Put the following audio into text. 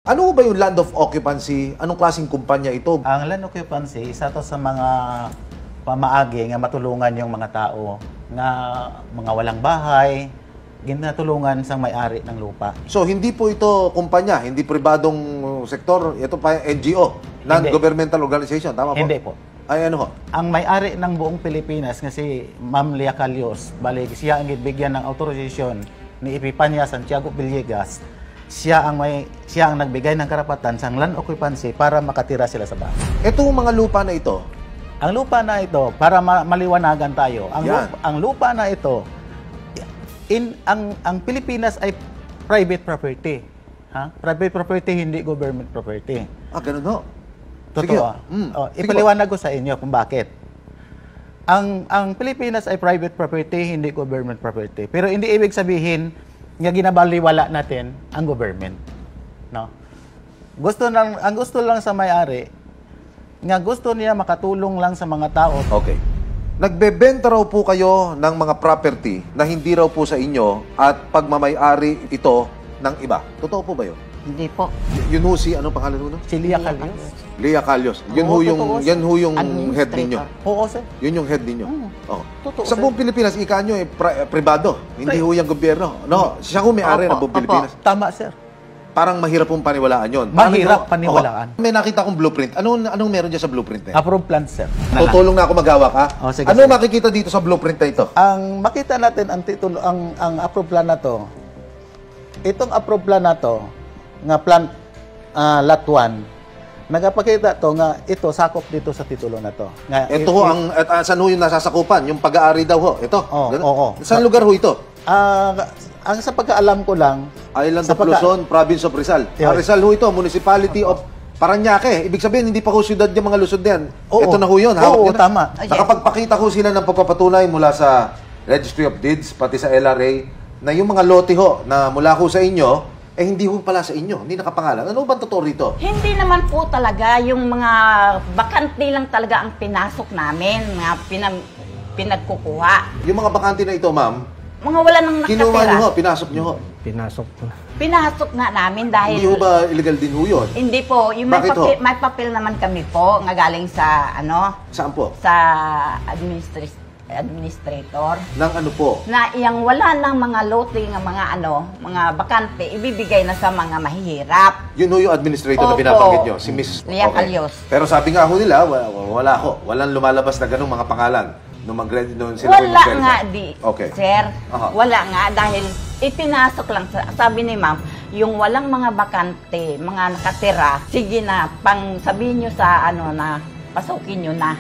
Ano ba yung land of occupancy? Anong klaseng kumpanya ito? Ang land occupancy, isa to sa mga pamaagi nga matulungan yung mga tao nga mga walang bahay, ginatulungan sa may-ari ng lupa. So, hindi po ito kumpanya, hindi pribadong sektor, ito pa NGO, non-governmental organization, tama po? Hindi po. Ay, ano ho? Ang may-ari ng buong Pilipinas nga si Ma'am Lea Calios, balik siya ang bigyan ng authorization ni Epifania Santiago Villegas. Siya ang nagbigay ng karapatan sa land occupancy para makatira sila sa bahay. Itong mga lupa na ito, Ang lupa na ito, para maliwanagan tayo, ang lupa na ito, ang Pilipinas ay private property. Ha? Private property, hindi government property. ganun ho. Totoo. Ipaliwanag ko sa inyo kung bakit. Ang Pilipinas ay private property, hindi government property. Pero hindi ibig sabihin nga ginabaliwala natin ang government. No? Ang gusto lang sa may-ari, nga gusto niya makatulong lang sa mga tao. Okay. Nagbebenta raw po kayo ng mga property na hindi raw po sa inyo at pagmamay-ari ito ng iba. Totoo po ba yun? Hindi po. Yun ho si, anong pangalan ho? Si Lea Calios. Lea Calios. Yun ho yung head ninyo. Oo, sir. Yun yung head ninyo. Oh. Totoo, Sa buong Pilipinas, ika nyo pribado. Hindi ho yung gobyerno. No, siya ho may-ari ng buong Pilipinas. Tama, sir. Parang mahirap pong paniwalaan yun. Mahirap paniwalaan. May nakita kong blueprint. Anong meron dyan sa blueprint na yun? Approved plan, sir. Tutulong na ako maghawak, ha? Oh, sige, Ano sige. makikita dito sa blueprint na ito? Ang makita natin ang titulo, ang approved plan na to, itong approved plan na to, nga plan lot 1, nagapakita to nga ito sakop dito sa titulo na to. Nga, Ito ho, saan ho yung nasasakupan? Yung pag-aari daw ho. Ito? Ganun? Oo. Saan lugar ho ito? Ang sa pagkaalam ko lang, Island of Luzon, Province of Rizal. Yes. Rizal ho ito, Municipality of Parañaque. Ibig sabihin, hindi pa ho syudad yung mga Luzon yan. Ito na ho yun. Oo, tama. Nakapagpakita ho sila ng pagpapatunay mula sa Registry of Deeds, pati sa LRA, na yung mga lote ho na mula ho sa inyo, hindi ho pala sa inyo. Hindi nakapangalan. Ano bang totoo rito? Hindi naman po talaga yung mga bakante lang talaga ang pinasok namin, mga pinagkukuha. Yung mga bakante na ito, ma'am, Mga wala nang kinuha nyo nakatira. ho, pinasok nyo ho. Pinasok ko. Pinasok nga namin dahil... Hindi ho ba illegal din ho yun? Hindi po. Yung Bakit ho? may papel naman kami po, nga galing sa, Saan po? sa administrator. Nang ano po? Na iyang wala nang mga lote nga mga mga bakante, ibibigay na sa mga mahihirap. Yun ho yung administrator na Opo. binabanggit nyo, si Miss Lea Calios. Pero sabi nga ho nila, wala ho. Walang lumalabas na ganung mga pangalan. Nung sila Wala nga Okay. sir. Aha. Wala nga dahil ipinasok lang. Sabi ni ma'am, yung walang mga bakante, mga nakatira, sige na, sabihin nyo sa na, pasukin nyo na.